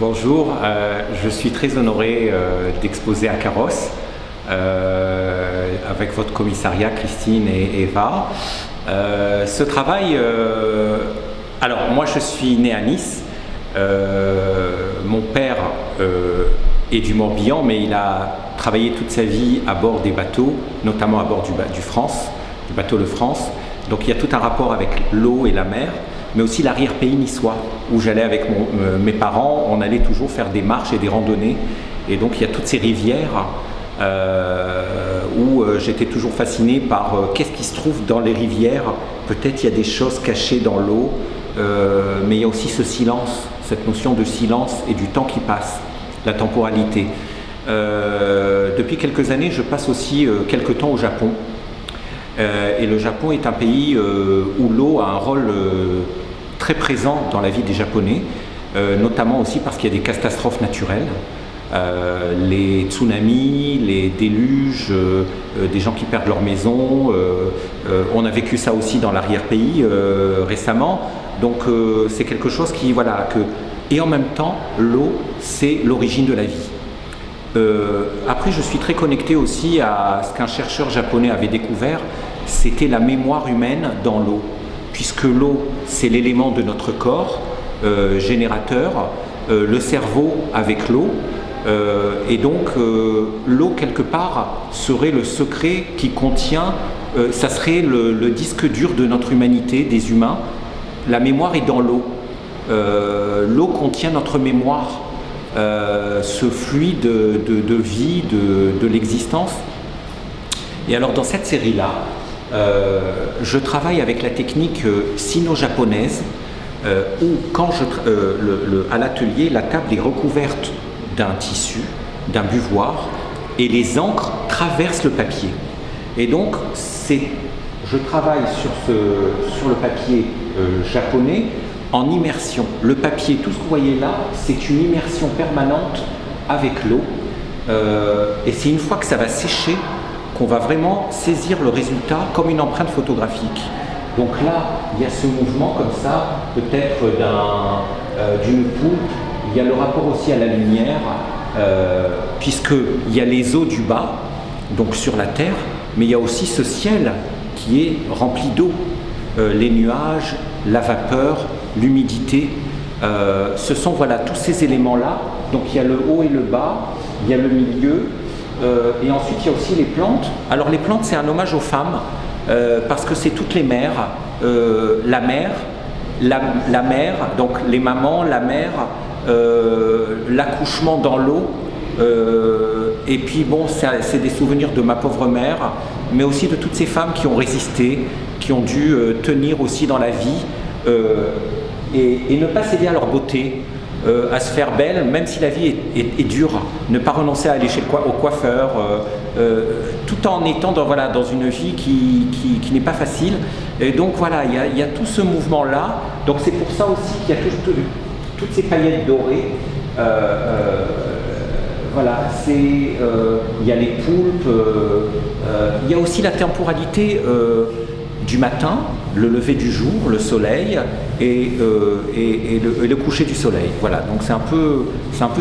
Bonjour, je suis très honoré d'exposer à Carrosse avec votre commissariat Christine et Eva. Ce travail, alors moi je suis né à Nice, mon père est du Morbihan, mais il a travaillé toute sa vie à bord des bateaux, notamment à bord du bateau Le France. Donc il y a tout un rapport avec l'eau et la mer, mais aussi l'arrière-pays niçois, où j'allais avec mes parents, on allait toujours faire des marches et des randonnées. Et donc il y a toutes ces rivières où j'étais toujours fasciné par qu'est-ce qui se trouve dans les rivières. Peut-être il y a des choses cachées dans l'eau, mais il y a aussi ce silence, cette notion de silence et du temps qui passe, la temporalité. Depuis quelques années, je passe aussi quelques temps au Japon. Et le Japon est un pays où l'eau a un rôle très présent dans la vie des Japonais, notamment aussi parce qu'il y a des catastrophes naturelles, les tsunamis, les déluges, des gens qui perdent leur maison. On a vécu ça aussi dans l'arrière-pays récemment. Donc c'est quelque chose qui, voilà, et en même temps, l'eau, c'est l'origine de la vie. Après, je suis très connecté aussi à ce qu'un chercheur japonais avait découvert, c'était la mémoire humaine dans l'eau, puisque l'eau, c'est l'élément de notre corps générateur, le cerveau avec l'eau, et donc l'eau, quelque part, serait le secret qui contient, ça serait le disque dur de notre humanité, des humains. La mémoire est dans l'eau. L'eau contient notre mémoire. Ce fluide de vie, de l'existence. Et alors dans cette série-là, je travaille avec la technique sino-japonaise où quand à l'atelier, la table est recouverte d'un tissu, d'un buvoir, et les encres traversent le papier. Et donc je travaille sur le papier japonais en immersion. Le papier, tout ce que vous voyez là, c'est une immersion permanente avec l'eau. Et c'est une fois que ça va sécher qu'on va vraiment saisir le résultat comme une empreinte photographique. Donc là, il y a ce mouvement comme ça, peut-être d'une poupe. Il y a le rapport aussi à la lumière, puisqu'il y a les eaux du bas, donc sur la terre, mais il y a aussi ce ciel qui est rempli d'eau. Les nuages, la vapeur, l'humidité, ce sont voilà, tous ces éléments-là. Donc il y a le haut et le bas, il y a le milieu, et ensuite il y a aussi les plantes. Alors les plantes, c'est un hommage aux femmes, parce que c'est toutes les mères, la mère, donc les mamans, la mère, l'accouchement dans l'eau, et puis bon, c'est des souvenirs de ma pauvre mère, mais aussi de toutes ces femmes qui ont résisté, qui ont dû tenir aussi dans la vie, et ne pas céder à leur beauté, à se faire belle, même si la vie est dure, ne pas renoncer à aller au coiffeur, tout en étant dans une vie qui n'est pas facile. Et donc voilà, il y a tout ce mouvement-là. Donc c'est pour ça aussi qu'il y a toutes ces paillettes dorées. Voilà, il y a les poulpes, il y a aussi la temporalité du matin, le lever du jour, le soleil et le coucher du soleil. Voilà, donc c'est un peu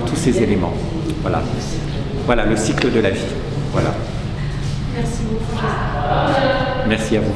tous ces éléments. Voilà, voilà le cycle de la vie. Voilà. Merci beaucoup. Merci à vous.